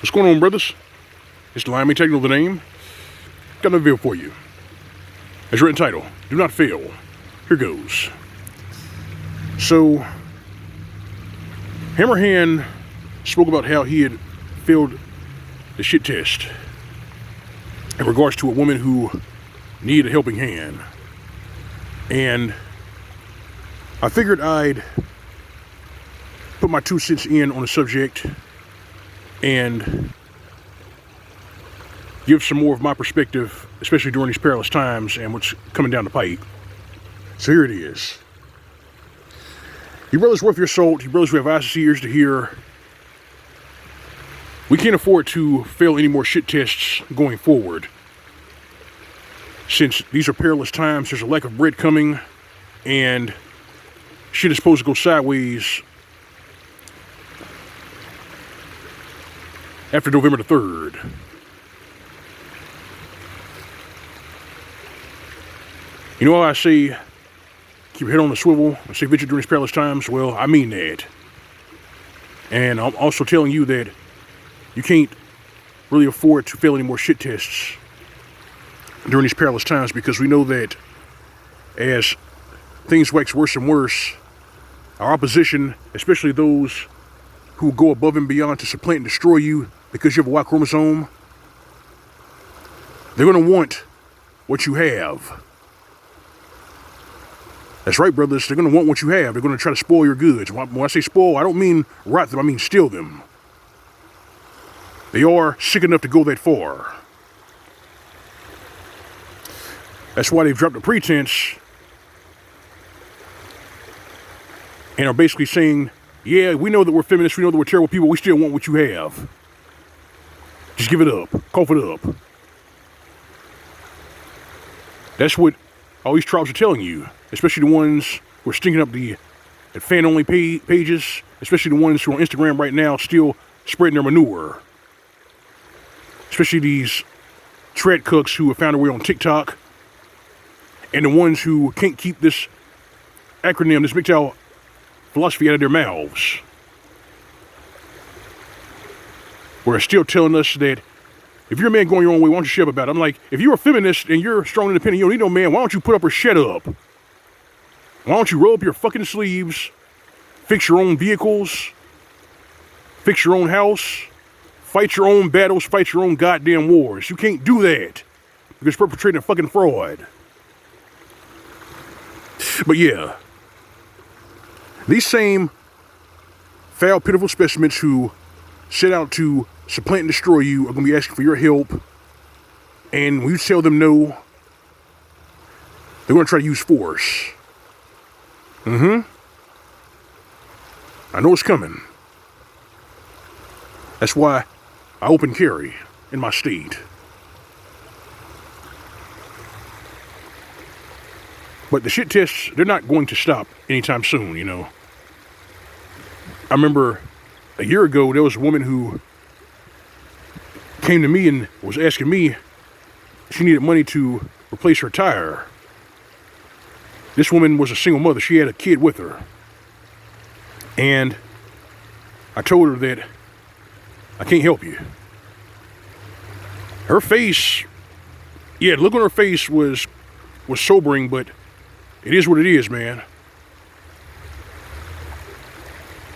What's going on, brothers? It's the L.O.M. Mgtow, the name. Got another video for you. As written title, Do Not Fail. Here goes. So, Hammerhand spoke about how he had failed the shit test in regards to a woman who needed a helping hand. And I figured I'd put my 2 cents in on the subject and give some more of my perspective, especially during these perilous times and what's coming down the pipe. So here it is. You brothers worth your salt, you brothers who have eyes to see, ears to hear. We can't afford to fail any more shit tests going forward. Since these are perilous times, there's a lack of bread coming, and shit is supposed to go sideways after November the 3rd. You know how I say, keep your head on the swivel and stay vigilant during these perilous times? Well, I mean that. And I'm also telling you that you can't really afford to fail any more shit tests during these perilous times, because we know that as things wax worse and worse, our opposition, especially those who go above and beyond to supplant and destroy you because you have a Y chromosome, they're going to want what you have. That's right, brothers. They're going to want what you have. They're going to try to spoil your goods. When I say spoil, I don't mean rot them. I mean steal them. They are sick enough to go that far. That's why they've dropped the pretense and are basically saying, yeah, we know that we're feminists. We know that we're terrible people. We still want what you have. Just give it up. Cough it up. That's what all these tribes are telling you, especially the ones who are stinking up the fan-only pages, especially the ones who are on Instagram right now still spreading their manure. Especially these tread cooks who have found their way on TikTok, and the ones who can't keep this acronym, this Mgtow philosophy out of their mouths. We're still telling us that if you're a man going your own way, why don't you shut up about it? I'm like, if you're a feminist and you're strong and independent, you don't need no man, why don't you put up or shut up? Why don't you roll up your fucking sleeves, fix your own vehicles, fix your own house, fight your own battles, fight your own goddamn wars? You can't do that because you're perpetrating a fucking fraud. But yeah, these same foul, pitiful specimens who set out to supplant and destroy you are going to be asking for your help. And when you tell them no, they're going to try to use force. I know it's coming. That's why I open carry in my state. But the shit tests, they're not going to stop anytime soon, you know. I remember a year ago, there was a woman who came to me and was asking me if she needed money to replace her tire. This woman was a single mother. She had a kid with her. And I told her that I can't help you. Her face, yeah, the look on her face was sobering, but it is what it is, man.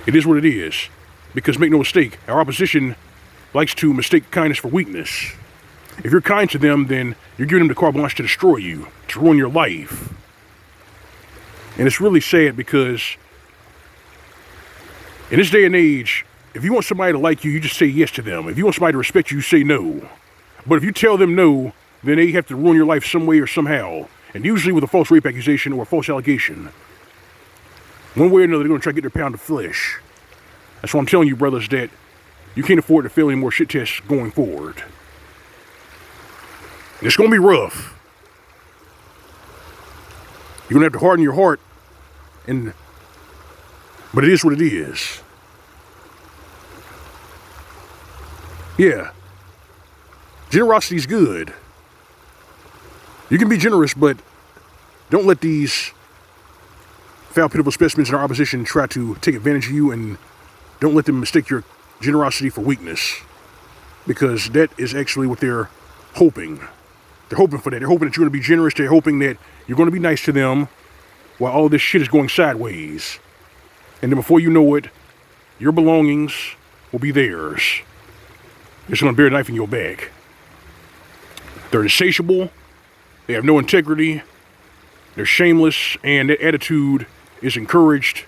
It is what it is. Because make no mistake, our opposition likes to mistake kindness for weakness. If you're kind to them, then you're giving them the carte blanche to destroy you, to ruin your life. And it's really sad because in this day and age, if you want somebody to like you, you just say yes to them. If you want somebody to respect you, you say no. But if you tell them no, then they have to ruin your life some way or somehow. And usually with a false rape accusation or a false allegation. One way or another, they're going to try to get their pound of flesh. That's why I'm telling you, brothers, that you can't afford to fail any more shit tests going forward. And it's going to be rough. You're going to have to harden your heart. But it is what it is. Yeah. Generosity is good. You can be generous, but don't let these foul, pitiful specimens in our opposition try to take advantage of you, and don't let them mistake your generosity for weakness. because that is actually what they're hoping. They're hoping for that. They're hoping that you're going to be generous. They're hoping that you're going to be nice to them while all this shit is going sideways. And then before you know it, your belongings will be theirs. They're just going to bear a knife in your back. They're insatiable. They have no integrity. They're shameless. And that attitude is encouraged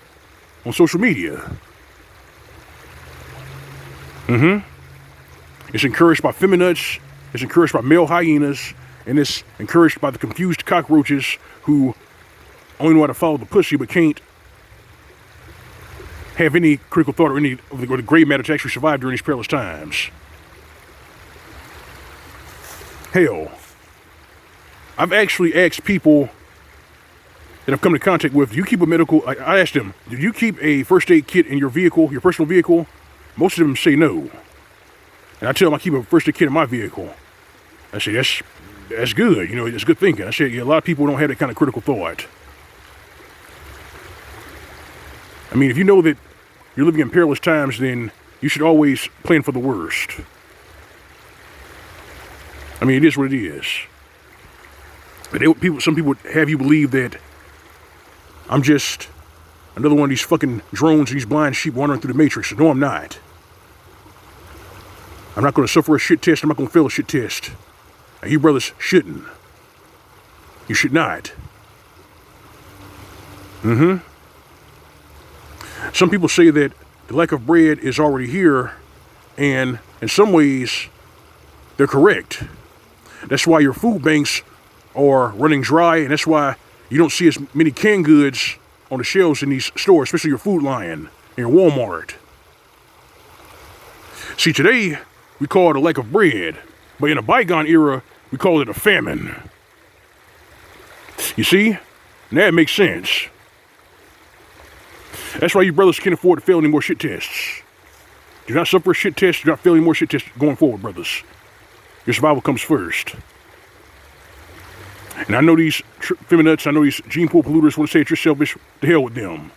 on social media. It's encouraged by feminists. It's encouraged by male hyenas. And it's encouraged by the confused cockroaches who only know how to follow the pussy but can't have any critical thought or any of the gray matter to actually survive during these perilous times. Hell, I've actually asked people that I've come into contact with, do you keep a medical, I asked them, do you keep a first aid kit in your vehicle, your personal vehicle? Most of them say no. And I tell them I keep a first aid kit in my vehicle. I say, that's good, you know, it's good thinking. I say, yeah, a lot of people don't have that kind of critical thought. I mean, if you know that you're living in perilous times, then you should always plan for the worst. I mean, it is what it is. But some people have you believe that I'm just another one of these fucking drones and these blind sheep wandering through the matrix. No, I'm not. I'm not going to suffer a shit test. I'm not going to fail a shit test. And you brothers shouldn't. You should not. Some people say that the lack of bread is already here, and in some ways, they're correct. That's why your food banks are running dry, and that's why you don't see as many canned goods on the shelves in these stores, especially your Food Lion and your Walmart. See, today, we call it a lack of bread, but in a bygone era, we call it a famine. You see? Now it makes sense. That's why you brothers can't afford to fail any more shit tests. Do not suffer a shit test. Do not fail any more shit tests going forward, brothers. Your survival comes first. And I know these feminists, I know these gene pool polluters want to say that you're selfish. To hell with them.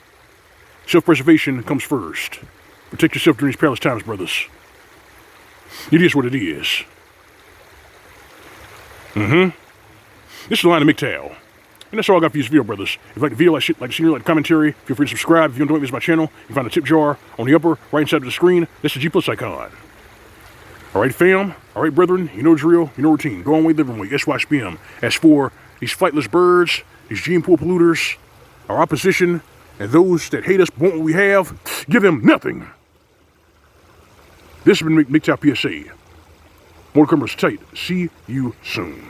Self-preservation comes first. Protect yourself during these perilous times, brothers. It is what it is. This is the line of Mgtow. And that's all I got for you this video, brothers. If you like the video, like the scenery, like the commentary, feel free to subscribe. If you don't visit my channel, you can find the tip jar on the upper right side of the screen. That's the G+ icon. Alright, fam. Alright, brethren. You know the drill. You know routine. Go on way, living way. SYSPM. As for these flightless birds, these gene pool polluters, our opposition, and those that hate us but want what we have, give them nothing. This has been Mgtow PSA. More cameras tight. See you soon.